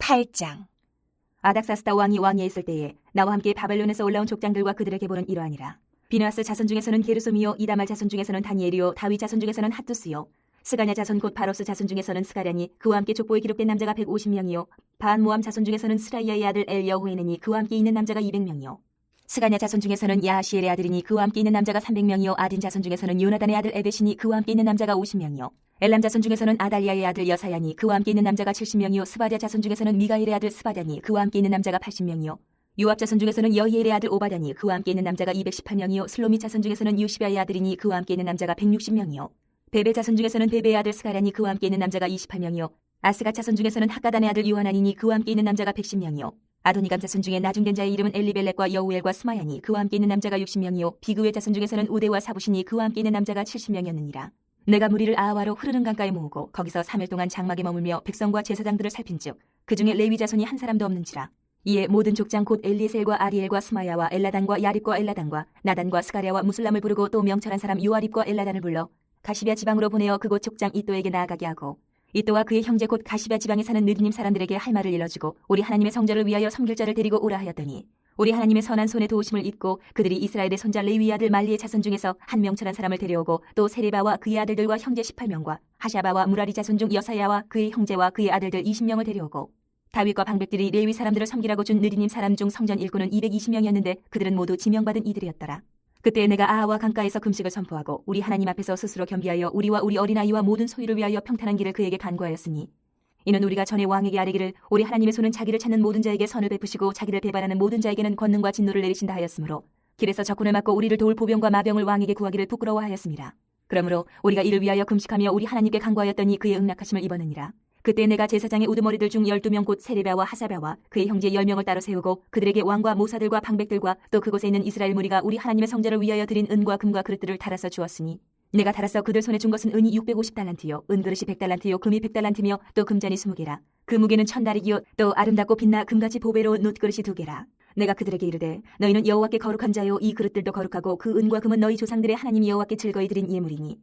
8장. 아닥사스다 왕이 왕위에 있을 때에 나와 함께 바벨론에서 올라온 족장들과 그들의 계보는 이러하니라. 비느하스 자손 중에서는 게르솜이요, 이다말 자손 중에서는 다니엘이요, 다윗 자손 중에서는 핫두스요, 스가냐 자손 곧 바로스 자손 중에서는 스가랴니 그와 함께 족보에 기록된 남자가 150명이요, 바한모함 자손 중에서는 스라이아의 아들 엘여호에느니 그와 함께 있는 남자가 200명이요, 스가냐 자손 중에서는 야하시엘의 아들이니 그와 함께 있는 남자가 300명이요, 아딘 자손 중에서는 요나단의 아들 에벳이니 그와 함께 있는 남자가 50명이요, 엘람 자손 중에서는 아달리아의 아들 여사야니 그와 함께 있는 남자가 70명이요, 스바랴 자손 중에서는 미가엘의 아들 스바랴니 그와 함께 있는 남자가 80명이요, 요압 자손 중에서는 여히엘의 아들 오바다니 그와 함께 있는 남자가 218명이요, 슬로미 자손 중에서는 유시바의 아들이니 그와 함께 있는 남자가 160명이요, 베베 자손 중에서는 베베의 아들 스가랴니 그와 함께 있는 남자가 28명이요, 아스가 자손 중에서는 학가단의 아들 요하나니니 그와 함께 있는 남자가 110명이요, 아도니감 자손 중에 나중된 자의 이름은 엘리벨렉과 여우엘과 스마야니 그와 함께 있는 남자가 60명이요, 비그의 자손 중에서는 우데와 사부시니 그와 함께 있는 남자가 70명이었느니라. 내가 무리를 아하와로 흐르는 강가에 모으고 거기서 3일 동안 장막에 머물며 백성과 제사장들을 살핀즉 그 중에 레위 자손이 한 사람도 없는지라. 이에 모든 족장 곧 엘리에셀과 아리엘과 스마야와 엘라단과 야립과 엘라단과 나단과 스가랴와 무슬람을 부르고 또 명철한 사람 요아립과 엘라단을 불러 가시비아 지방으로 보내어 그곳 족장 이또에게 나아가게 하고 이또와 그의 형제 곧 가시비아 지방에 사는 느드님 사람들에게 할 말을 일러주고 우리 하나님의 성전을 위하여 섬길 자를 데리고 오라 하였더니 우리 하나님의 선한 손에 도우심을 입고 그들이 이스라엘의 손자 레위 아들 말리의 자손 중에서 한 명철한 사람을 데려오고 또 세레바와 그의 아들들과 형제 18명과 하샤바와 무라리 자손 중 여사야와 그의 형제와 그의 아들들 20명을 데려오고 다윗과 방백들이 레위 사람들을 섬기라고 준 느리님 사람 중 성전 일꾼은 220명이었는데 그들은 모두 지명받은 이들이었더라. 그때 내가 아하와 강가에서 금식을 선포하고 우리 하나님 앞에서 스스로 겸비하여 우리와 우리 어린아이와 모든 소유를 위하여 평탄한 길을 그에게 간구하였으니 이는 우리가 전에 왕에게 아뢰기를 우리 하나님의 손은 자기를 찾는 모든 자에게 선을 베푸시고 자기를 배반하는 모든 자에게는 권능과 진노를 내리신다 하였으므로 길에서 적군을 맞고 우리를 도울 보병과 마병을 왕에게 구하기를 부끄러워하였습니다. 그러므로 우리가 이를 위하여 금식하며 우리 하나님께 간구하였더니 그의 응낙하심을 입었느니라. 그때 내가 제사장의 우두머리들 중 12명 곧 세레바와 하사바와 그의 형제 10명을 따로 세우고 그들에게 왕과 모사들과 방백들과 또 그곳에 있는 이스라엘 무리가 우리 하나님의 성전을 위하여 드린 은과 금과 그릇들을 달아서 주었으니 내가 달아서 그들 손에 준 것은 은이 650달란트요 은그릇이 100달란트요 금이 100달란트며 또 금잔이 20개라 그 무게는 1000다리기요 또 아름답고 빛나 금같이 보배로운 놋그릇이 2개라. 내가 그들에게 이르되 너희는 여호와께 거룩한 자요 이 그릇들도 거룩하고 그 은과 금은 너희 조상들의 하나님 여호와께 즐거이 드린 예물이니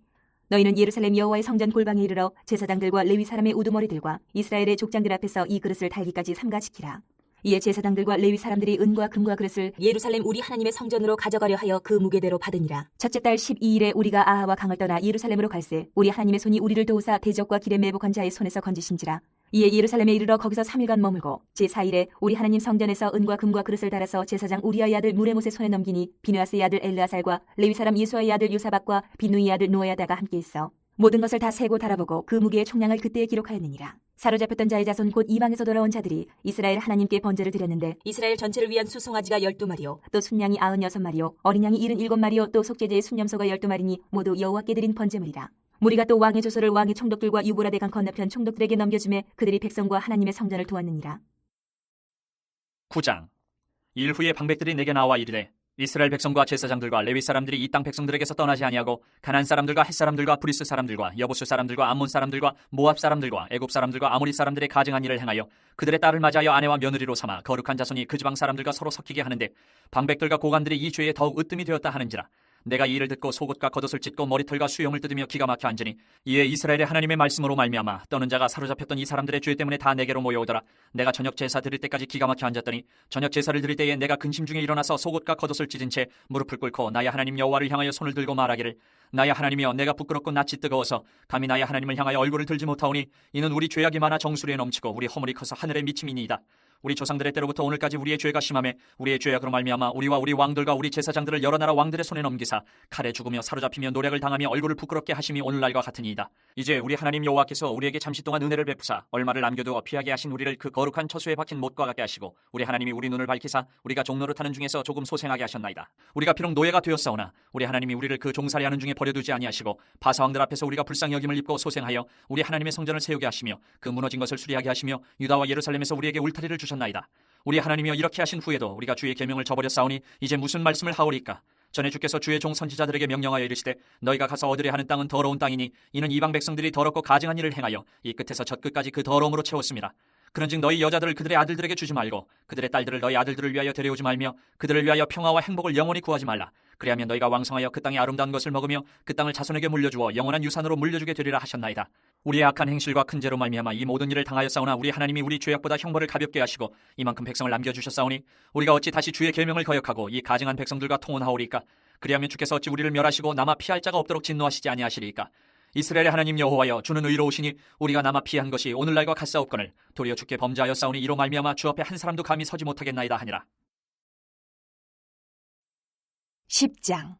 너희는 예루살렘 여호와의 성전 골방에 이르러 제사장들과 레위 사람의 우두머리들과 이스라엘의 족장들 앞에서 이 그릇을 달기까지 삼가지키라. 이에 제사장들과 레위 사람들이 은과 금과 그릇을 예루살렘 우리 하나님의 성전으로 가져가려 하여 그 무게대로 받으니라. 첫째 달 12일에 우리가 아하와 강을 떠나 예루살렘으로 갈새 우리 하나님의 손이 우리를 도우사 대적과 길에 매복한 자의 손에서 건지신지라. 이에 예루살렘에 이르러 거기서 3일간 머물고 제4일에 우리 하나님 성전에서 은과 금과 그릇을 달아서 제사장 우리아의 아들 무레못의 손에 넘기니 비느하스의 아들 엘르아살과 레위 사람 예수아의 아들 요사박과 비누이의 아들 노야다가 함께 있어 모든 것을 다 세고 달아보고 그 무게의 총량을 그때에 기록하였느니라. 사로잡혔던 자의 자손 곧 이방에서 돌아온 자들이 이스라엘 하나님께 번제를 드렸는데 이스라엘 전체를 위한 수송아지가 12마리요 또 순양이 96마리요 어린 양이 77마리요 또 속죄제의 순념소가 12마리니 모두 여호와께 드린 번제물이라. 무리가 또 왕의 조서를 왕의 총독들과 유브라데 강 건너편 총독들에게 넘겨주매 그들이 백성과 하나님의 성전을 도왔느니라. 9장. 일 후에 방백들이 내게 나와 이르되 이스라엘 백성과 제사장들과 레위 사람들이 이 땅 백성들에게서 떠나지 아니하고 가나안 사람들과 헷 사람들과 브리스 사람들과 여부수 사람들과 암몬 사람들과 모압 사람들과 애굽 사람들과 아모리 사람들의 가증한 일을 행하여 그들의 딸을 맞이하여 아내와 며느리로 삼아 거룩한 자손이 그 지방 사람들과 서로 섞이게 하는데 방백들과 고관들이 이 죄에 더욱 으뜸이 되었다 하는지라. 내가 이 일을 듣고 속옷과 겉옷을 찢고 머리털과 수염을 뜯으며 기가 막혀 앉으니 이에 이스라엘의 하나님의 말씀으로 말미암아 떠는 자가 사로잡혔던 이 사람들의 죄 때문에 다 내게로 모여오더라. 내가 저녁 제사 드릴 때까지 기가 막혀 앉았더니 저녁 제사를 드릴 때에 내가 근심 중에 일어나서 속옷과 겉옷을 찢은 채 무릎을 꿇고 나의 하나님 여호와를 향하여 손을 들고 말하기를 나의 하나님이여 내가 부끄럽고 낯이 뜨거워서 감히 나의 하나님을 향하여 얼굴을 들지 못하오니 이는 우리 죄악이 많아 정수리에 넘치고 우리 허물이 커서 하늘에 미침이니이다. 우리 조상들의 때로부터 오늘까지 우리의 죄가 심하매 우리의 죄악으로 말미암아 우리와 우리 왕들과 우리 제사장들을 여러 나라 왕들의 손에 넘기사 칼에 죽으며 사로잡히며 노략을 당하며 얼굴을 부끄럽게 하심이 오늘날과 같으니이다. 이제 우리 하나님 여호와께서 우리에게 잠시 동안 은혜를 베푸사 얼마를 남겨두어 피하게 하신 우리를 그 거룩한 처소에 박힌 못과 같게 하시고 우리 하나님이 우리 눈을 밝히사 우리가 종노릇하는 중에서 조금 소생하게 하셨나이다. 우리가 비록 노예가 되었사오나 우리 하나님이 우리를 그 종살이하는 중에 버려두지 아니하시고 바사왕들 앞에서 우리가 불쌍히 여김을 입고 소생하여 우리 하나님의 성전을 세우게 하시며 그 무너진 것을 수리하게 하시며 유다와 예루살렘에서 우리에게 울타리를 주셨나이다. 우리 하나님이여 이렇게 하신 후에도 우리가 주의 계명을 저버렸사오니 이제 무슨 말씀을 하오리까? 전에 주께서 주의 종 선지자들에게 명령하여 이르시되 너희가 가서 얻으려 하는 땅은 더러운 땅이니 이는 이방 백성들이 더럽고 가증한 일을 행하여 이 끝에서 저 끝까지 그 더러움으로 채웠습니다. 그런즉 너희 여자들을 그들의 아들들에게 주지 말고 그들의 딸들을 너희 아들들을 위하여 데려오지 말며 그들을 위하여 평화와 행복을 영원히 구하지 말라. 그리하면 너희가 왕성하여 그 땅의 아름다운 것을 먹으며 그 땅을 자손에게 물려주어 영원한 유산으로 물려주게 되리라 하셨나이다. 우리의 악한 행실과 큰 죄로 말미암아 이 모든 일을 당하였사오나 우리 하나님이 우리 죄악보다 형벌을 가볍게 하시고 이만큼 백성을 남겨주셨사오니 우리가 어찌 다시 주의 계명을 거역하고 이 가증한 백성들과 통혼하오리까? 그리하면 주께서 어찌 우리를 멸하시고 남아 피할 자가 없도록 진노하시지 아니하시리이까? 이스라엘의 하나님 여호와여, 주는 의로우시니 우리가 남아 피한 것이 오늘날과 같사옵거늘 도리어 주께 범죄하였사오니 이로 말미암아 주 앞에 한 사람도 감히 서지 못하겠나이다 하니라. 10장.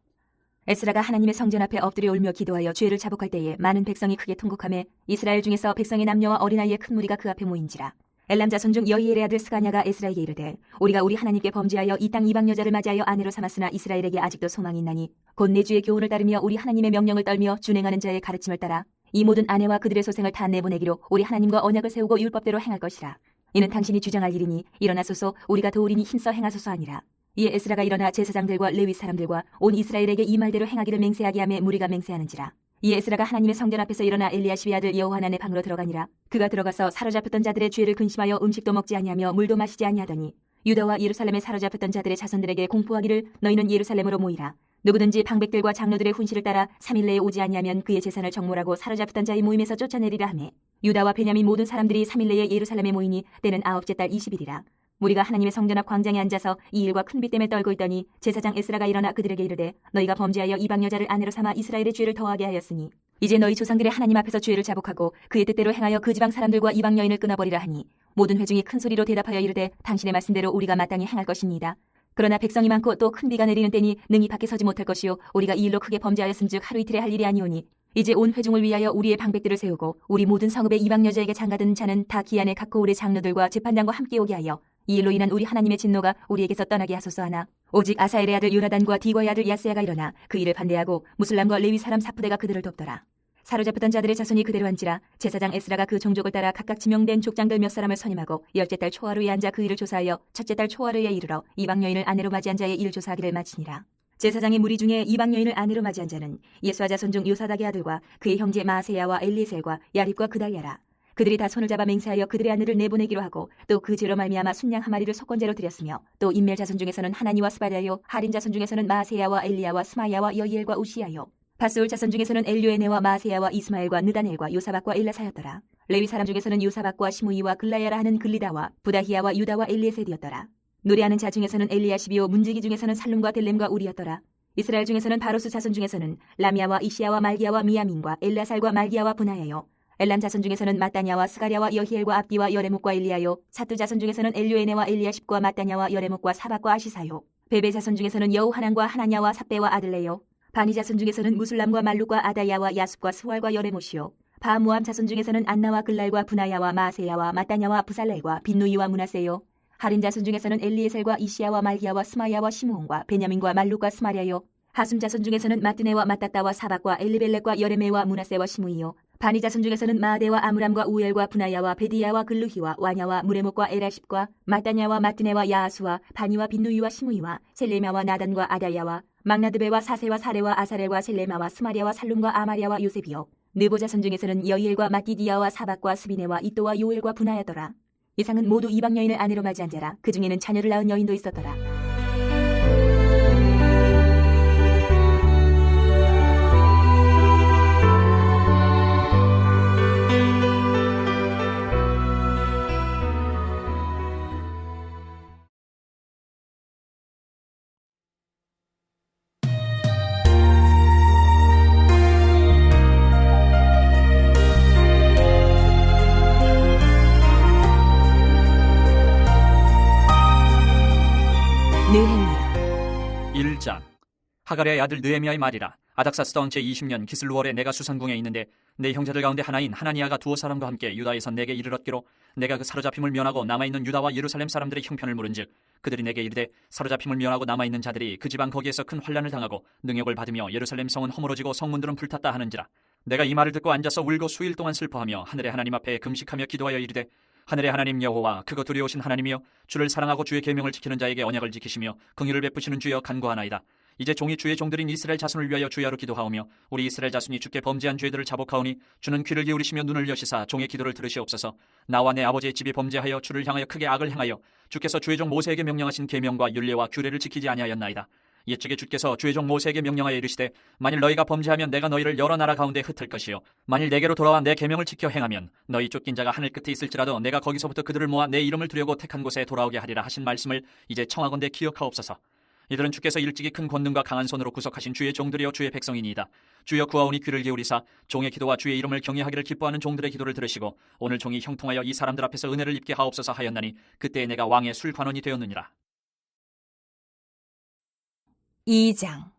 에스라가 하나님의 성전 앞에 엎드려 울며 기도하여 죄를 자복할 때에 많은 백성이 크게 통곡하며 이스라엘 중에서 백성의 남녀와 어린아이의 큰 무리가 그 앞에 모인지라. 엘람 자손 중 여이엘의 아들 스가냐가 에스라에게 이르되 우리가 우리 하나님께 범죄하여 이 땅 이방 여자를 맞이하여 아내로 삼았으나 이스라엘에게 아직도 소망이 있나니 곧 내 주의 교훈을 따르며 우리 하나님의 명령을 떨며 준행하는 자의 가르침을 따라 이 모든 아내와 그들의 소생을 다 내보내기로 우리 하나님과 언약을 세우고 율법대로 행할 것이라. 이는 당신이 주장할 일이니 일어나소서, 우리가 도우리니 힘써 행하소서 하니라. 이에 에스라가 일어나 제사장들과 레위 사람들과 온 이스라엘에게 이 말대로 행하기를 맹세하게 하며 무리가 맹세하는지라. 이에 에스라가 하나님의 성전 앞에서 일어나 엘리야십의 아들 여호하난의 방으로 들어가니라. 그가 들어가서 사로잡혔던 자들의 죄를 근심하여 음식도 먹지 아니하며 물도 마시지 아니하더니 유다와 예루살렘에 사로잡혔던 자들의 자손들에게 공포하기를 너희는 예루살렘으로 모이라. 누구든지 방백들과 장로들의 훈시를 따라 3일 내에 오지 아니하면 그의 재산을 정몰하고 사로잡혔던 자의 모임에서 쫓아내리라 하매 유다와 베냐민 모든 사람들이 3일 내에 예루살렘에 모이니 때는 9째 달 20일이라. 우리가 하나님의 성전 앞 광장에 앉아서 이 일과 큰 비 때문에 떨고 있더니 제사장 에스라가 일어나 그들에게 이르되 너희가 범죄하여 이방 여자를 아내로 삼아 이스라엘의 죄를 더하게 하였으니 이제 너희 조상들의 하나님 앞에서 죄를 자복하고 그의 뜻대로 행하여 그 지방 사람들과 이방 여인을 끊어버리라 하니 모든 회중이 큰 소리로 대답하여 이르되 당신의 말씀대로 우리가 마땅히 행할 것입니다. 그러나 백성이 많고 또 큰 비가 내리는 때니 능히 밖에 서지 못할 것이요 우리가 이 일로 크게 범죄하였음즉 하루 이틀에 할 일이 아니오니 이제 온 회중을 위하여 우리의 방백들을 세우고 우리 모든 성읍의 이방 여자에게 장가든 자는 다 기한에 각고 우리 장로들과 재판장과 함께 오게 하여 이 일로 인한 우리 하나님의 진노가 우리에게서 떠나게 하소서 하나 오직 아사엘의 아들 요나단과 디과의 아들 야스야가 일어나 그 일을 반대하고 무슬람과 레위 사람 사푸대가 그들을 돕더라. 사로잡혔던 자들의 자손이 그대로 한지라. 제사장 에스라가 그 종족을 따라 각각 지명된 족장들 몇 사람을 선임하고 10째 달 초하루에 앉아 그 일을 조사하여 첫째 달 초하루에 이르러 이방 여인을 아내로 맞이한 자의 일을 조사하기를 마치니라. 제사장의 무리 중에 이방 여인을 아내로 맞이한 자는 예수아 자손 중 요사닥의 아들과 그의 형제 마세야와 엘리에셀과 야립과 그달야라. 그들이 다 손을 잡아 맹세하여 그들의 아내를 내보내기로 하고 또 그 죄로 말미암아 순양 한 마리를 속건제로 드렸으며 또 인멜 자손 중에서는 하나니와 스바랴요 하린 자손 중에서는 마세야와 엘리야와 스마야와 여이엘과 우시야요 바스울 자손 중에서는 엘료에네와 마세야와 이스마엘과 느다넬과 요사박과 엘라사였더라. 레위 사람 중에서는 요사박과 시므이와 글라야라 하는 글리다와 부다히야와 유다와 엘리에셀이었더라. 노래하는 자 중에서는 엘리야시비요 문지기 중에서는 살룸과 델렘과 우리였더라. 이스라엘 중에서는 바로스 자손 중에서는 라미야와 이시야와 말기야와 미야민과 엘라살과 말기야와 분하야요 엘람 자손 중에서는 마따냐와 스가랴와 여히엘과 압디와 여레목과 엘리야요 사뚜 자손 중에서는 엘료에네와 엘리야십과 마따냐와 여레목과 사박과 아시사요 베베 자손 중에서는 여우하난과 하나냐와 삽배와 아들레요 바니 자손 중에서는 무술람과 말룩과 아다야와 야습과 스왈과 여레못이요 바모암 자손 중에서는 안나와 글랄과 분하야와 마세야와 마따냐와 부살렐과 빈누이와 문하세요 하린 자손 중에서는 엘리에셀과 이시야와 말기야와 스마야와 시므온과 베냐민과 말룩과 스마랴요 하숨 자손 중에서는 마뜨네와 마따따와 사박과 엘리벨렉과 여레메와 문하세와 시므이요 바니 자손 중에서는 마아데와 아므람과 우엘과 분하야와 베디야와 글루히와 와냐와 무레목과 에라십과 마따냐와 마뜨네와 야아수와 바니와 빈누이와 시므이와 셀레마와 나단과 아다야와 막나드베와 사세와 사레와 아사렐과 셀레마와 스마랴와 살룸과 아마랴와 요셉이요 느보 자손 중에서는 여이엘과 마띠디야와 사박과 스비네와 이또와 요엘과 분하였더라. 이상은 모두 이방 여인을 아내로 맞이한 자라. 그 중에는 자녀를 낳은 여인도 있었더라. 느헤미야 1장. 하가랴의 아들 느헤미야의 말이라. 아닥사스다운 제20년 기슬루월에 내가 수산궁에 있는데 내 형제들 가운데 하나인 하나니아가 두어 사람과 함께 유다에서 내게 이르렀기로 내가 그 사로잡힘을 면하고 남아있는 유다와 예루살렘 사람들의 형편을 물은즉 그들이 내게 이르되 사로잡힘을 면하고 남아있는 자들이 그 지방 거기에서 큰 환난을 당하고 능욕을 받으며 예루살렘 성은 허물어지고 성문들은 불탔다 하는지라. 내가 이 말을 듣고 앉아서 울고 수일 동안 슬퍼하며 하늘의 하나님 앞에 금식하며 기도하여 이르되 하늘의 하나님 여호와 그거 두려우신 하나님이여 주를 사랑하고 주의 계명을 지키는 자에게 언약을 지키시며 긍휼을 베푸시는 주여 간구하나이다. 이제 종이 주의 종들인 이스라엘 자손을 위하여 주야로 기도하오며 우리 이스라엘 자손이 주께 범죄한 죄들을 자복하오니 주는 귀를 기울이시며 눈을 여시사 종의 기도를 들으시옵소서. 나와 내 아버지의 집이 범죄하여 주를 향하여 크게 악을 행하여 주께서 주의 종 모세에게 명령하신 계명과 율례와 규례를 지키지 아니하였나이다. 옛적에 주께서 주의 종 모세에게 명령하여 이르시되 만일 너희가 범죄하면 내가 너희를 여러 나라 가운데 흩을 것이요 만일 내게로 돌아와 내 계명을 지켜 행하면 너희 쫓긴 자가 하늘 끝에 있을지라도 내가 거기서부터 그들을 모아 내 이름을 두려고 택한 곳에 돌아오게 하리라 하신 말씀을 이제 청하건대 기억하옵소서. 이들은 주께서 일찍이 큰 권능과 강한 손으로 구속하신 주의 종들이여 주의 백성이니이다. 주여 구하오니 귀를 기울이사 종의 기도와 주의 이름을 경외하기를 기뻐하는 종들의 기도를 들으시고 오늘 종이 형통하여 이 사람들 앞에서 은혜를 입게 하옵소서 하였나니 그때에 내가 왕의 술관원이 되었느니라. 2장.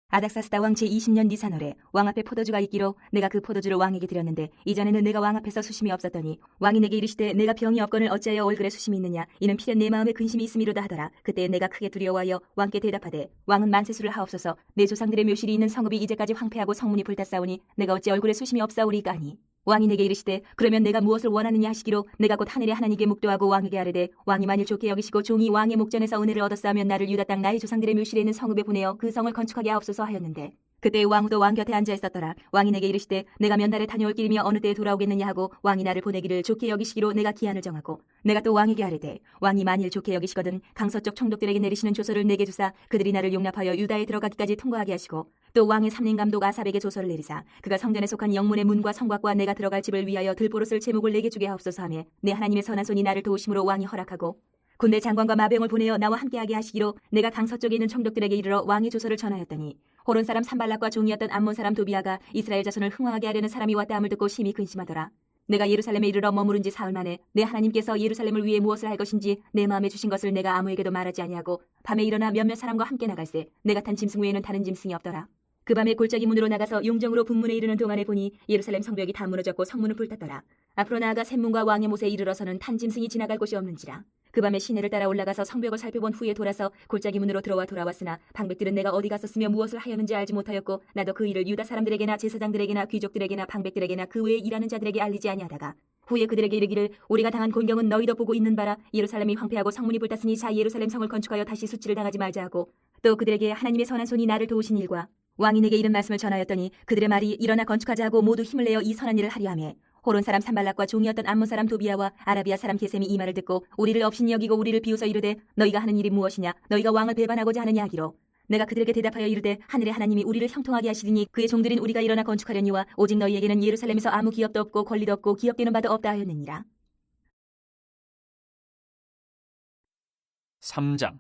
아닥사스다 왕 제20년 니산월에 왕 앞에 포도주가 있기로 내가 그 포도주를 왕에게 드렸는데 이전에는 내가 왕 앞에서 수심이 없었더니 왕이 내게 이르시되 내가 병이 없거늘 어찌하여 얼굴에 수심이 있느냐 이는 필연 내 마음에 근심이 있음이로다 하더라. 그때 내가 크게 두려워하여 왕께 대답하되 왕은 만세수를 하옵소서. 내 조상들의 묘실이 있는 성읍이 이제까지 황폐하고 성문이 불탔사오니 내가 어찌 얼굴에 수심이 없사오리까 하니 왕이 내게 이르시되 그러면 내가 무엇을 원하느냐 하시기로 내가 곧 하늘의 하나님께 묵도하고 왕에게 아뢰되 왕이 만일 좋게 여기시고 종이 왕의 목전에서 은혜를 얻었사하면 나를 유다 땅 나의 조상들의 묘실에 있는 성읍에 보내어 그 성을 건축하게 하옵소서 하였는데 그때 왕후도 왕 곁에 앉아 있었더라. 왕이 내게 이르시되 내가 몇 날에 다녀올 길이며 어느 때에 돌아오겠느냐 하고 왕이 나를 보내기를 좋게 여기시기로 내가 기한을 정하고 내가 또 왕에게 아뢰되 왕이 만일 좋게 여기시거든 강서쪽 총독들에게 내리시는 조서를 내게 주사 그들이 나를 용납하여 유다에 들어가기까지 통과하게 하시고 또 왕의 삼림 감독 아삽에게 조서를 내리사 그가 성전에 속한 영문의 문과 성곽과 내가 들어갈 집을 위하여 들보로 쓸 제목을 내게 주게 하옵소서 하며 내 하나님의 선한 손이 나를 도우심으로 왕이 허락하고 군대 장관과 마병을 보내어 나와 함께하게 하시기로 내가 강서쪽에 있는 총독들에게 이르러 왕의 조서를 전하였더니 호론 사람 산발락과 종이었던 암몬 사람 도비아가 이스라엘 자손을 흥황하게 하려는 사람이 왔다 함을 듣고 심히 근심하더라. 내가 예루살렘에 이르러 머무른 지 사흘 만에 내 하나님께서 예루살렘을 위해 무엇을 할 것인지 내 마음에 주신 것을 내가 아무에게도 말하지 아니하고 밤에 일어나 몇몇 사람과 함께 나갈새 내가 탄 짐승 외에는 다른 짐승이 없더라. 그 밤에 골짜기 문으로 나가서 용정으로 분문에 이르는 동안에 보니 예루살렘 성벽이 다 무너졌고 성문은 불탔더라. 앞으로 나아가 샘문과 왕의 못에 이르러서는 탄 짐승이 지나갈 곳이 없는지라. 그 밤에 시내를 따라 올라가서 성벽을 살펴본 후에 돌아서 골짜기 문으로 돌아왔으나 방백들은 내가 어디 갔었으며 무엇을 하였는지 알지 못하였고 나도 그 일을 유다 사람들에게나 제사장들에게나 귀족들에게나 방백들에게나 그 외에 일하는 자들에게 알리지 아니하다가 후에 그들에게 이르기를 우리가 당한 곤경은 너희도 보고 있는 바라. 예루살렘이 황폐하고 성문이 불탔으니 자 예루살렘 성을 건축하여 다시 수치를 당하지 말자 하고 또 그들에게 하나님의 선한 손이 나를 도우신 일과 왕이 내게 이런 말씀을 전하였더니 그들의 말이 일어나 건축하자 하고 모두 힘을 내어 이 선한 일을 하려 하며 호론 사람 산발락과 종이었던 암몬 사람 도비아와 아라비아 사람 게셈이 이 말을 듣고 우리를 업신이 여기고 우리를 비웃어 이르되 너희가 하는 일이 무엇이냐 너희가 왕을 배반하고자 하느냐 하기로 내가 그들에게 대답하여 이르되 하늘의 하나님이 우리를 형통하게 하시리니 그의 종들인 우리가 일어나 건축하려니와 오직 너희에게는 예루살렘에서 아무 기업도 없고 권리도 없고 기업되는 바도 없다 하였느니라. 3장.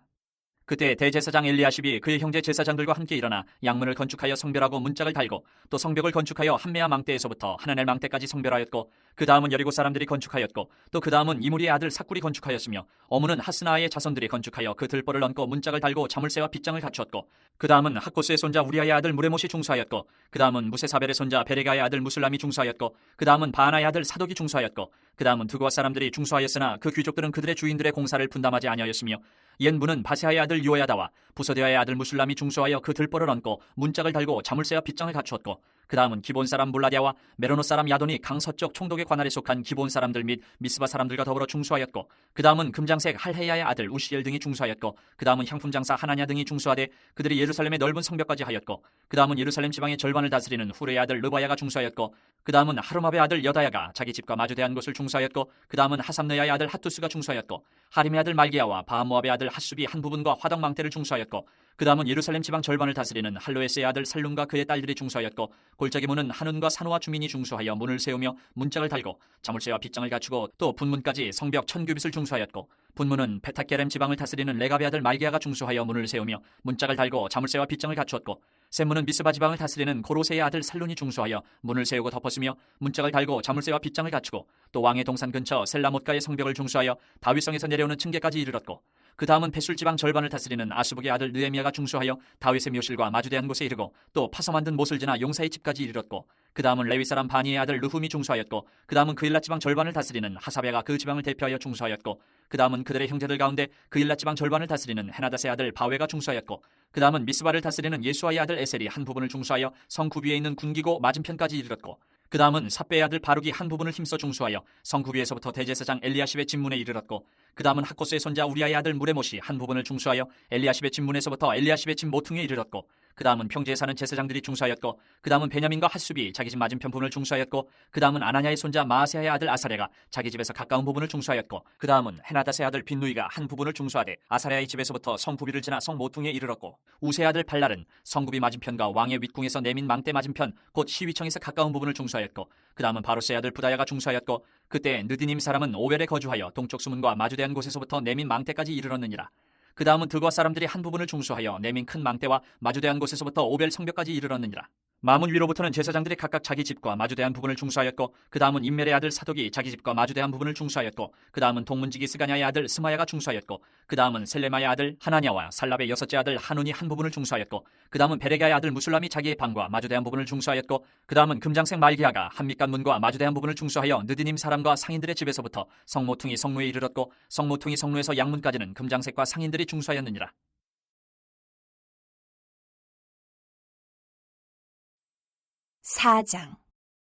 그때 대제사장 엘리야십이 그의 형제 제사장들과 함께 일어나 양문을 건축하여 성별하고 문짝을 달고 또 성벽을 건축하여 한메아 망대에서부터 하나넬 망대까지 성별하였고 그 다음은 여리고 사람들이 건축하였고 또 그 다음은 이무리의 아들 삭굴이 건축하였으며 어문은 하스나의 자손들이 건축하여 그 들보를 얹고 문짝을 달고 자물쇠와 빗장을 갖추었고 그 다음은 학고스의 손자 우리아의 아들 무레못이 중수하였고 그 다음은 무세사벨의 손자 베레가의 아들 무술람이 중수하였고 그 다음은 바하나의 아들 사독이 중수하였고 그 다음은 두고와 사람들이 중수하였으나 그 귀족들은 그들의 주인들의 공사를 분담하지 아니하였으며 옛 문은 바세하의 아들 요야다와 부소데아의 아들 무술람이 중수하여 그 들보를 얹고 문짝을 달고 자물쇠와 빗장을 갖추었고 그 다음은 기본 사람 물라디아와 메로노 사람 야돈이 강서쪽 총독의 관할에 속한 기본 사람들 및 미스바 사람들과 더불어 중수하였고 그 다음은 금장색 할헤야의 아들 우시엘 등이 중수하였고 그 다음은 향품 장사 하나냐 등이 중수하되 그들이 예루살렘의 넓은 성벽까지 하였고 그 다음은 예루살렘 지방의 절반을 다스리는 후레의 아들 르바야가 중수하였고 그 다음은 하르마베의 아들 여다야가 자기 집과 마주대한 곳을 중수하였고 그 다음은 하삼느야의 아들 핫투스가 중수하였고 하림의 아들 말기야와 바모압의 아들 핫숲이 한 부분과 화덕망대를 중수하였고 그 다음은 예루살렘 지방 절반을 다스리는 할로에스의 아들 살룸과 그의 딸들이 중수하였고 골짜기 문은 한운과 산호와 주민이 중수하여 문을 세우며 문짝을 달고 자물쇠와 빗장을 갖추고 또 분문까지 성벽 1000규빗을 중수하였고 분문은 베타게렘 지방을 다스리는 레갑의 아들 말기야가 중수하여 문을 세우며 문짝을 달고 자물쇠와 빗장을 갖추었고 셈문은 미스바 지방을 다스리는 고로세의 아들 살룬이 중수하여 문을 세우고 덮었으며 문짝을 달고 자물쇠와 빗장을 갖추고 또 왕의 동산 근처 셀라못가의 성벽을 중수하여 다윗성에서 내려오는 층계까지 이르렀고 그 다음은 베술 지방 절반을 다스리는 아스북의 아들 느헤미야가 중수하여 다윗의 묘실과 마주대한 곳에 이르고 또 파서 만든 못을 지나 용사의 집까지 이르렀고 그 다음은 레위 사람 바니의 아들 르훔이 중수하였고 그 다음은 그일라 지방 절반을 다스리는 하사베가 그 지방을 대표하여 중수하였고 그 다음은 그들의 형제들 가운데 그일라 지방 절반을 다스리는 헤나닷의 아들 바웨가 중수하였고 그 다음은 미스바를 다스리는 예수아의 아들 에셀이 한 부분을 중수하여 성 구비에 있는 군기고 맞은편까지 이르렀고 그 다음은 삽배의 아들 바룩이 한 부분을 힘써 중수하여 성구비에서부터 대제사장 엘리야십의 집문에 이르렀고, 그 다음은 학고스의 손자 우리아의 아들 무레못이 한 부분을 중수하여 엘리야십의 집문에서부터 엘리야십의 집 모퉁이에 이르렀고, 그 다음은 평지에 사는 제사장들이 중수하였고, 그 다음은 베냐민과 핫수비 자기 집 맞은편 부분을 중수하였고, 그 다음은 아나냐의 손자 마아세아의 아들 아사랴가 자기 집에서 가까운 부분을 중수하였고, 그 다음은 헤나닷의 아들 빈누이가 한 부분을 중수하되 아사랴의 집에서부터 성구비를 지나 성 모퉁이에 이르렀고, 우세의 아들 발랄은 성구비 맞은편과 왕의 윗궁에서 내민 망대 맞은편 곧 시위청에서 가까운 부분을 중수하였고, 그 다음은 바로스의 아들 부다야가 중수하였고, 그때 느디님 사람은 오벨에 거주하여 동쪽 수문과 마주대한 곳에서부터 내민 망대까지 이르렀느니라. 그 다음은 드과 사람들이 한 부분을 중수하여 내민 큰 망대와 마주대한 곳에서부터 오벨 성벽까지 이르렀느니라. 마문 위로부터는 제사장들이 각각 자기 집과 마주대한 부분을 중수하였고, 그 다음은 임멜의 아들 사독이 자기 집과 마주대한 부분을 중수하였고, 그 다음은 동문지기 스가냐의 아들 스마야가 중수하였고, 그 다음은 셀레마의 아들 하나냐와 살랍의 여섯째 아들 하논이 한 부분을 중수하였고, 그 다음은 베레가의 아들 무술람이 자기의 방과 마주대한 부분을 중수하였고, 그 다음은 금장색 말기야가 한밑간 문과 마주대한 부분을 중수하여 느드님 사람과 상인들의 집에서부터 성모퉁이 성루에 이르렀고, 성모퉁이 성루에서 양문까지는 금장색과 상인들이 중수하였느니라. 4장.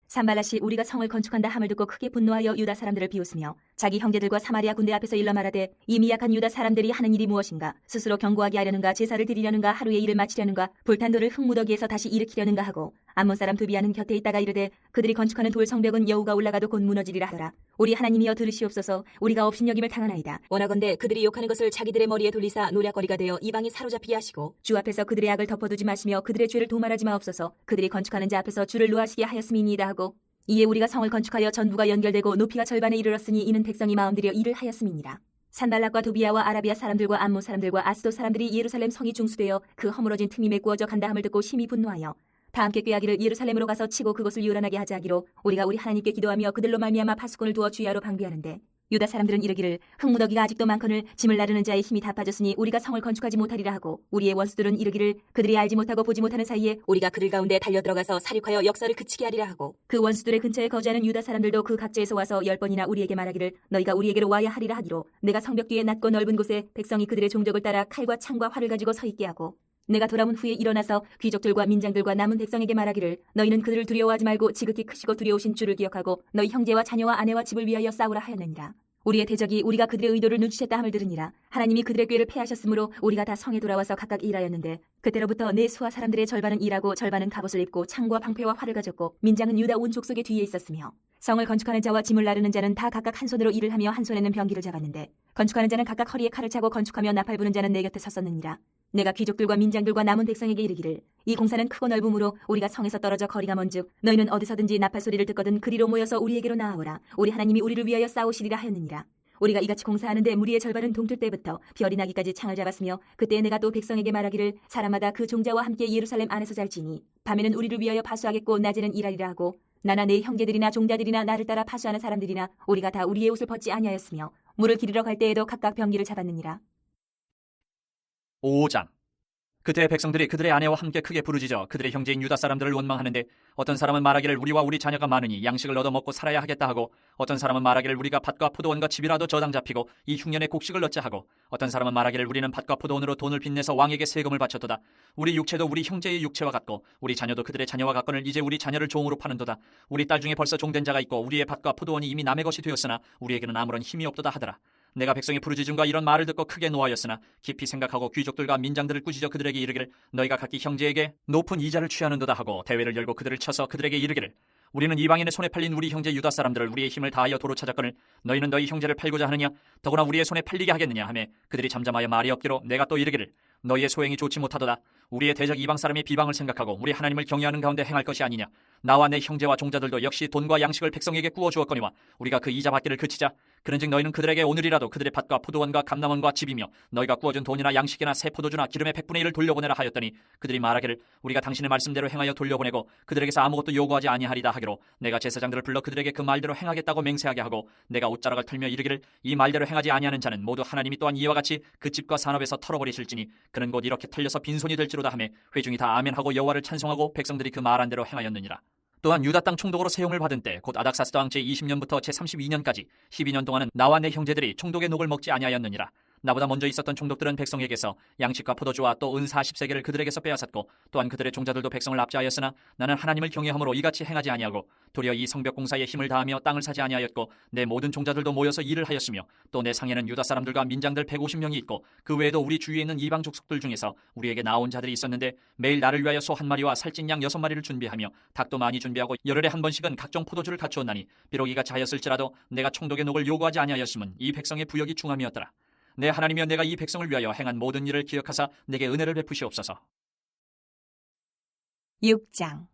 산발랏이 우리가 성을 건축한다 함을 듣고 크게 분노하여 유다 사람들을 비웃으며 자기 형제들과 사마리아 군대 앞에서 일러 말하되, 이 미약한 유다 사람들이 하는 일이 무엇인가? 스스로 견고하게 하려는가? 제사를 드리려는가? 하루의 일을 마치려는가? 불탄 돌을 흙무더기에서 다시 일으키려는가 하고, 암몬 사람 두비아는 곁에 있다가 이르되, 그들이 건축하는 돌 성벽은 여우가 올라가도 곧 무너지리라 하더라. 우리 하나님이여 들으시옵소서. 우리가 업신여김을 당하나이다. 원하건대 그들이 욕하는 것을 자기들의 머리에 돌리사 노략거리가 되어 이방이 사로잡히게 하시고, 주 앞에서 그들의 악을 덮어두지 마시며 그들의 죄를 도말하지 마옵소서. 그들이 건축하는 자 앞에서 주를 노하시게 하였음이니이다 하고, 이에 우리가 성을 건축하여 전부가 연결되고 높이가 절반에 이르렀으니 이는 백성이 마음들여 일을 하였음이니라. 산발락과 도비아와 아라비아 사람들과 암몬 사람들과 아스도 사람들이 예루살렘 성이 중수되어 그 허물어진 틈이 메꾸어져 간다 함을 듣고 심히 분노하여 다 함께 꾀하기를 예루살렘으로 가서 치고 그것을 요란하게 하자 하기로, 우리가 우리 하나님께 기도하며 그들로 말미암아 파수꾼을 두어 주야로 방비하는데, 유다 사람들은 이르기를 흙무더기가 아직도 많거늘 짐을 나르는 자의 힘이 다 빠졌으니 우리가 성을 건축하지 못하리라 하고, 우리의 원수들은 이르기를 그들이 알지 못하고 보지 못하는 사이에 우리가 그들 가운데 달려들어가서 살육하여 역사를 그치게 하리라 하고, 그 원수들의 근처에 거주하는 유다 사람들도 그 각지에서 와서 10번이나 우리에게 말하기를 너희가 우리에게로 와야 하리라 하기로, 내가 성벽 뒤에 낮고 넓은 곳에 백성이 그들의 종족을 따라 칼과 창과 활을 가지고 서 있게 하고, 내가 돌아온 후에 일어나서 귀족들과 민장들과 남은 백성에게 말하기를 너희는 그들을 두려워하지 말고 지극히 크시고 두려우신 주를 기억하고 너희 형제와 자녀와 아내와 집을 위하여 싸우라 하였느니라. 우리의 대적이 우리가 그들의 의도를 눈치챘다 함을 들으니라. 하나님이 그들의 꾀를 패하셨으므로 우리가 다 성에 돌아와서 각각 일하였는데, 그때로부터 내 수하 사람들의 절반은 일하고 절반은 갑옷을 입고 창과 방패와 활을 가졌고, 민장은 유다 온 족속의 뒤에 있었으며, 성을 건축하는 자와 짐을 나르는 자는 다 각각 한 손으로 일을 하며 한 손에는 병기를 잡았는데, 건축하는 자는 각각 허리에 칼을 차고 건축하며 나팔 부는 자는 내 곁에 섰었느니라. 내가 귀족들과 민장들과 남은 백성에게 이르기를 이 공사는 크고 넓음으로 우리가 성에서 떨어져 거리가 먼즉 너희는 어디서든지 나팔 소리를 듣거든 그리로 모여서 우리에게로 나아오라. 우리 하나님이 우리를 위하여 싸우시리라 하였느니라. 우리가 이같이 공사하는데 무리의 절반은 동틀 때부터 별이 나기까지 창을 잡았으며, 그때 내가 또 백성에게 말하기를 사람마다 그 종자와 함께 예루살렘 안에서 잘지니 밤에는 우리를 위하여 파수하겠고 낮에는 일하리라 하고, 나나 내 형제들이나 종자들이나 나를 따라 파수하는 사람들이나 우리가 다 우리의 옷을 벗지 아니하였으며 물을 기르러 갈 때에도 각각 병기를 잡았느니라. 5장. 그때 백성들이 그들의 아내와 함께 크게 부르짖어 그들의 형제인 유다 사람들을 원망하는데, 어떤 사람은 말하기를 우리와 우리 자녀가 많으니 양식을 얻어 먹고 살아야 하겠다 하고, 어떤 사람은 말하기를 우리가 밭과 포도원과 집이라도 저당 잡히고 이 흉년에 곡식을 얻자 하고, 어떤 사람은 말하기를 우리는 밭과 포도원으로 돈을 빚내서 왕에게 세금을 바쳤도다. 우리 육체도 우리 형제의 육체와 같고 우리 자녀도 그들의 자녀와 같거늘 이제 우리 자녀를 종으로 파는도다. 우리 딸 중에 벌써 종된 자가 있고 우리의 밭과 포도원이 이미 남의 것이 되었으나 우리에게는 아무런 힘이 없도다 하더라. 내가 백성의 부르짖음과 이런 말을 듣고 크게 노하였으나 깊이 생각하고 귀족들과 민장들을 꾸짖어 그들에게 이르기를 너희가 각기 형제에게 높은 이자를 취하는도다 하고, 대회를 열고 그들을 쳐서 그들에게 이르기를 우리는 이방인의 손에 팔린 우리 형제 유다 사람들을 우리의 힘을 다하여 도로 찾았거늘 너희는 너희 형제를 팔고자 하느냐? 더구나 우리의 손에 팔리게 하겠느냐 하매, 그들이 잠잠하여 말이 없기로 내가 또 이르기를 너희의 소행이 좋지 못하도다. 우리의 대적 이방 사람의 비방을 생각하고 우리 하나님을 경외하는 가운데 행할 것이 아니냐? 나와 내 형제와 종자들도 역시 돈과 양식을 백성에게 구워 주었거니와 우리가 그 이자 받기를 그치자. 그런즉 너희는 그들에게 오늘이라도 그들의 밭과 포도원과 감람원과 집이며 너희가 구워준 돈이나 양식이나 새 포도주나 기름의 100분의 1을 돌려보내라 하였더니, 그들이 말하기를 우리가 당신의 말씀대로 행하여 돌려보내고 그들에게서 아무것도 요구하지 아니하리다 하기로, 내가 제사장들을 불러 그들에게 그 말대로 행하겠다고 맹세하게 하고, 내가 옷자락을 털며 이르기를 이 말대로 행하지 아니하는 자는 모두 하나님이 또한 이와 같이 그 집과 산업에서 털어버리실지니 그는 곧 이렇게 털려서 빈손이 될지로다 하매, 회중이 다 아멘하고 여호와를 찬송하고 백성들이 그 말한 대로 행하였느니라. 또한 유다 땅 총독으로 세용을 받은 때 곧 아닥사스다 왕 제20년부터 제32년까지 12년 동안은 나와 내 형제들이 총독의 녹을 먹지 아니하였느니라. 나보다 먼저 있었던 총독들은 백성에게서 양식과 포도주와 또 은 40세겔을 그들에게서 빼앗았고 또한 그들의 종자들도 백성을 납치하였으나 나는 하나님을 경외함으로 이같이 행하지 아니하고 도리어 이 성벽 공사에 힘을 다하며 땅을 사지 아니하였고 내 모든 종자들도 모여서 일을 하였으며 또 내 상에는 유다 사람들과 민장들 150명이 있고 그 외에도 우리 주위에 있는 이방 족속들 중에서 우리에게 나온 자들이 있었는데 매일 나를 위하여 소 한 마리와 살찐 양 6마리를 준비하며 닭도 많이 준비하고 열흘에 한 번씩은 각종 포도주를 갖추었나니 비록 이같이 하였을지라도 내가 총독의 녹을 요구하지 아니하였음은 이 백성의 부역이 중함이었더라. 내 하나님이여 내가 이 백성을 위하여 행한 모든 일을 기억하사 내게 은혜를 베푸시옵소서. 6장.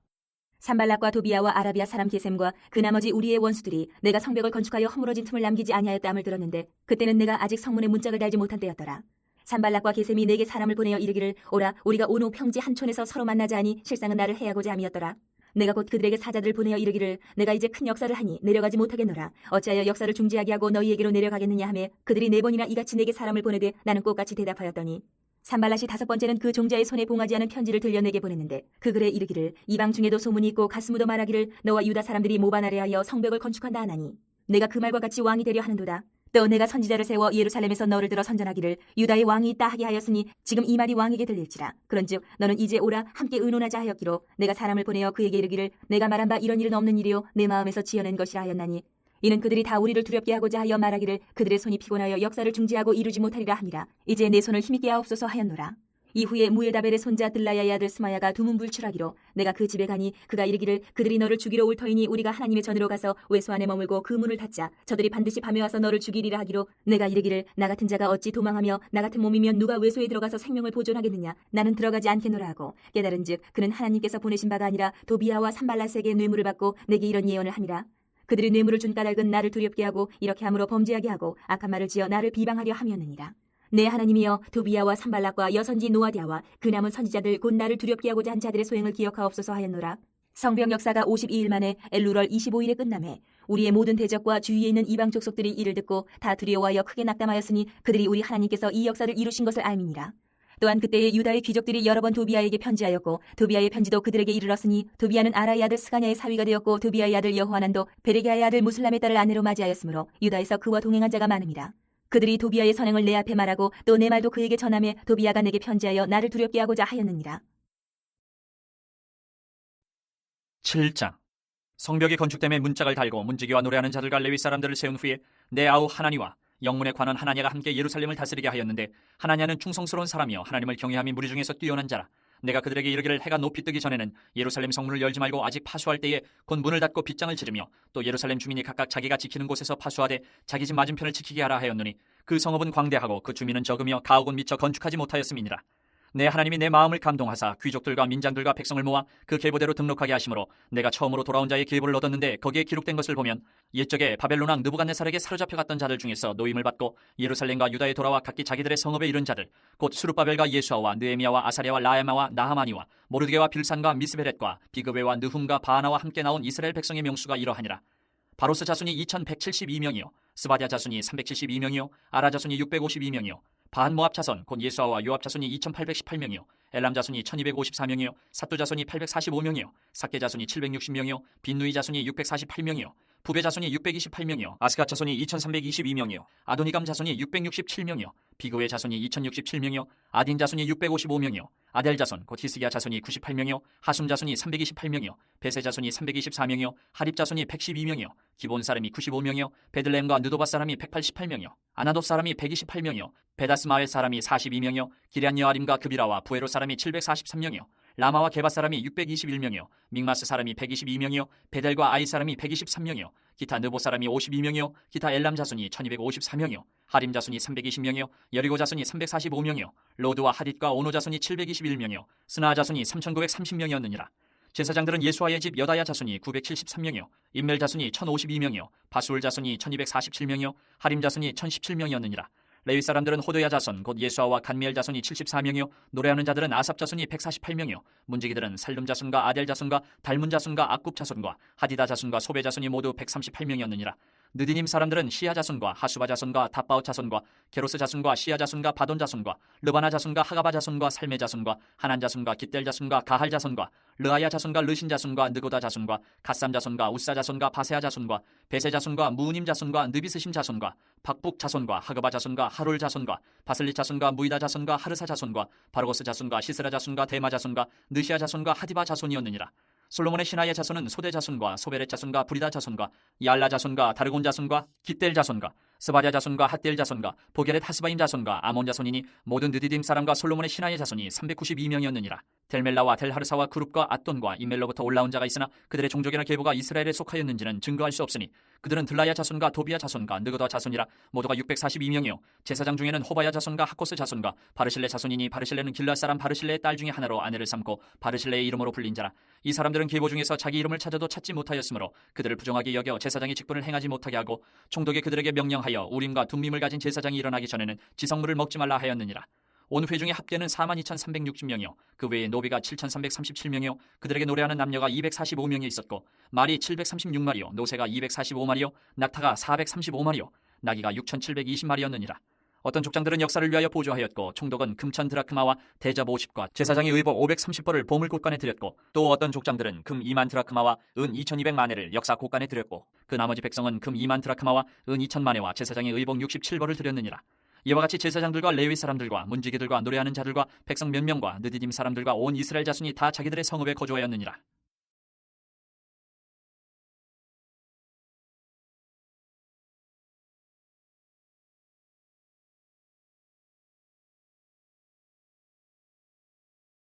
산발락과 도비아와 아라비아 사람 게셈과 그 나머지 우리의 원수들이 내가 성벽을 건축하여 허물어진 틈을 남기지 아니하였다함을 들었는데 그때는 내가 아직 성문에 문짝을 달지 못한 때였더라. 산발락과 게셈이 내게 사람을 보내어 이르기를 오라 우리가 온 후 평지 한 촌에서 서로 만나자 하니 실상은 나를 해하고자 함이었더라. 내가 곧 그들에게 사자들을 보내어 이르기를 내가 이제 큰 역사를 하니 내려가지 못하겠노라. 어찌하여 역사를 중지하게 하고 너희에게로 내려가겠느냐 하매 그들이 4번이나 이같이 내게 사람을 보내되 나는 꽃같이 대답하였더니 산발랏이 5번째는 그 종자의 손에 봉하지 않은 편지를 들려 내게 보냈는데 그 글에 이르기를 이방 중에도 소문이 있고 가스무도 말하기를 너와 유다 사람들이 모반하려 하여 성벽을 건축한다 하나니 내가 그 말과 같이 왕이 되려 하는도다. 또 내가 선지자를 세워 예루살렘에서 너를 들어 선전하기를 유다의 왕이 있다 하게 하였으니 지금 이 말이 왕에게 들릴지라. 그런즉 너는 이제 오라 함께 의논하자 하였기로 내가 사람을 보내어 그에게 이르기를 내가 말한 바 이런 일은 없는 일이요 내 마음에서 지어낸 것이라 하였나니 이는 그들이 다 우리를 두렵게 하고자 하여 말하기를 그들의 손이 피곤하여 역사를 중지하고 이루지 못하리라 함이라. 이제 내 손을 힘있게 하옵소서 하였노라. 이후에 무에다벨의 손자 들라야의 아들 스마야가 두문불출하기로 내가 그 집에 가니 그가 이르기를 그들이 너를 죽이러 올 터이니 우리가 하나님의 전으로 가서 외소 안에 머물고 그 문을 닫자. 저들이 반드시 밤에 와서 너를 죽이리라 하기로 내가 이르기를 나 같은 자가 어찌 도망하며 나 같은 몸이면 누가 외소에 들어가서 생명을 보존하겠느냐. 나는 들어가지 않겠노라 하고 깨달은즉 그는 하나님께서 보내신 바가 아니라 도비아와 산발랏에게 뇌물을 받고 내게 이런 예언을 함이라. 그들이 뇌물을 준 까닭은 나를 두렵게 하고 이렇게 함으로 범죄하게 하고 악한 말을 지어 나를 비방하려 함이었느니라. 내 하나님이여 도비아와 산발락과 여선지 노아디아와 그 남은 선지자들 곧 나를 두렵게 하고자 한 자들의 소행을 기억하옵소서 하였노라. 성벽 역사가 52일 만에 엘루럴 25일에 끝나매 우리의 모든 대적과 주위에 있는 이방 족속들이 이를 듣고 다 두려워하여 크게 낙담하였으니 그들이 우리 하나님께서 이 역사를 이루신 것을 알미니라. 또한 그때에 유다의 귀족들이 여러 번 도비아에게 편지하였고 도비아의 편지도 그들에게 이르렀으니 도비아는 아라의 아들 스가냐의 사위가 되었고 도비아의 아들 여호하난도 베레게아의 아들 무슬람의 딸을 아내로 맞이하였으므로 유다에서 그와 동행한 자가 많음이라. 그들이 도비아의 선행을 내 앞에 말하고 또 내 말도 그에게 전하매 도비아가 내게 편지하여 나를 두렵게 하고자 하였느니라. 7장. 성벽이 건축됨에 문짝을 달고 문지기와 노래하는 자들과 레위 사람들을 세운 후에 내 아우 하나니와 영문에 관한 하나냐가 함께 예루살렘을 다스리게 하였는데 하나냐는 충성스러운 사람이요 하나님을 경외함이 무리 중에서 뛰어난 자라. 내가 그들에게 이르기를 해가 높이 뜨기 전에는 예루살렘 성문을 열지 말고 아직 파수할 때에 곧 문을 닫고 빗장을 지르며 또 예루살렘 주민이 각각 자기가 지키는 곳에서 파수하되 자기 집 맞은편을 지키게 하라 하였노니 그 성읍은 광대하고 그 주민은 적으며 가옥은 미처 건축하지 못하였음이니라. 내 하나님이 내 마음을 감동하사 귀족들과 민장들과 백성을 모아 그 계보대로 등록하게 하심으로 내가 처음으로 돌아온 자의 계보를 얻었는데 거기에 기록된 것을 보면 옛적에 바벨론 왕 느부갓네살에게 사로잡혀 갔던 자들 중에서 노임을 받고 예루살렘과 유다에 돌아와 각기 자기들의 성읍에 이른 자들 곧 수룹바벨과 예수아와 느헤미야와 아사랴와 라야마와 나하마니와 모르드게와 빌산과 미스베렛과 비그웨와 느훔과 바하나와 함께 나온 이스라엘 백성의 명수가 이러하니라. 바로스 자손이 2172명이요 스바랴 자손이 372명이요 아라 자손이 652명이요 반 모압 자손 곧 예수아와 요압 자손이 2818명이요 엘람 자손이 1254명이요 삿두 자손이 845명이요 삭게 자손이 760명이요 빈누이 자손이 648명이요 부베 자손이 628명이요 아스갓 자손이 2322명이요 아도니감 자손이 667명이요 비그웨 자손이 2067명이요 아딘 자손이 655명이요 아델 자손 곧 히스기야 자손이 98명이요 하숨 자손이 328명이요 베세 자손이 324명이요 하립 자손이 112명이요 기본 사람이 95명이요 베들레헴과 느도바 사람이 188명이요 아나돗 사람이 128명이요 베다스마엘 사람이 42명이요 기럇 여아림과 그비라와 부에로 사람이 743명이요 라마와 게바 사람이 621명이요 믹마스 사람이 122명이요 베델과 아이 사람이 123명이요 기타 느보 사람이 52명이요 기타 엘람 자손이 1254명이요 하림 자손이 320명이요 여리고 자손이 345명이요 로드와 하딧과 오노 자손이 721명이요 스나 자손이 3930명이었느니라. 제사장들은 예수아의 집 여다야 자손이 973명이요 임멜 자손이 1052명이요 바수울 자손이 1247명이요 하림 자손이 1017명이었느니라. 레위 사람들은 호도야 자손 곧 예수아와 간미엘 자손이 74명이요 노래하는 자들은 아삽 자손이 148명이요 문지기들은 살룸 자손과 아델 자손과 달문 자손과 악굽 자손과 하디다 자손과 소베 자손이 모두 138명이었느니라. 느디님 사람들은 시야 자손과 하수바 자손과 답바옷 자손과 게로스 자손과 시야 자손과 바돈 자손과 르바나 자손과 하가바 자손과 살메 자손과 하난 자손과 깃델 자손과 가할 자손과 르아야 자손과 르신 자손과 느고다 자손과 갓삼 자손과 우사 자손과 바세아 자손과 베세 자손과 무우님 자손과 느비스심 자손과 박북 자손과 하그바 자손과 하룰 자손과 바슬리 자손과 무이다 자손과 하르사 자손과 바르고스 자손과 시스라 자손과 데마 자손과 느시아 자손과 하디바 자손이었느니라. 솔로몬의 신하의 자손은 소대 자손과 소베렛 자손과 브리다 자손과 야알라 자손과 다르곤 자손과 깃델 자손과 스바랴 자손과 핫델 자손과 보게렛 하스바임 자손과 아몬 자손이니 모든 느디딤 사람과 솔로몬의 신하의 자손이 392명이었느니라. 델멜라와 델하르사와 그룹과 앗돈과 이멜로부터 올라온 자가 있으나 그들의 종족이나 계보가 이스라엘에 속하였는지는 증거할 수 없으니 그들은 들라야 자손과 도비야 자손과 느그더 자손이라. 모두가 642명이요 제사장 중에는 호바야 자손과 하코스 자손과 바르실레 자손이니 바르실레는 길르앗 사람 바르실레의 딸 중에 하나로 아내를 삼고 바르실레의 이름으로 불린 자라. 이 사람들은 계보 중에서 자기 이름을 찾아도 찾지 못하였으므로 그들을 부정하게 여겨 제사장의 직분을 행하지 못하게 하고 총독이 그들에게 명령하여 우림과 둠밈을 가진 제사장이 일어나기 전에는 지성물을 먹지 말라 하였느니라. 온 회중의 합계는 42,360명이요 그 외에 노비가 7,337명이요 그들에게 노래하는 남녀가 245명이 있었고 말이 736마리요 노새가 245마리요 낙타가 435마리요 나귀가 6,720마리였느니라. 어떤 족장들은 역사를 위하여 보조하였고 총독은 금천 드라크마와 대접 50과 제사장의 의복 530벌을 보물 곳간에 드렸고 또 어떤 족장들은 금 2만 드라크마와 은 2,200만회를 역사 곳간에 드렸고 그 나머지 백성은 금 2만 드라크마와 은 2,000만회와 제사장의 의복 67벌을 드렸느니라. 이와 같이 제사장들과 레위 사람들과 문지기들과 노래하는 자들과 백성 몇 명과 느디딤 사람들과 온 이스라엘 자손이 다 자기들의 성읍에 거주하였느니라.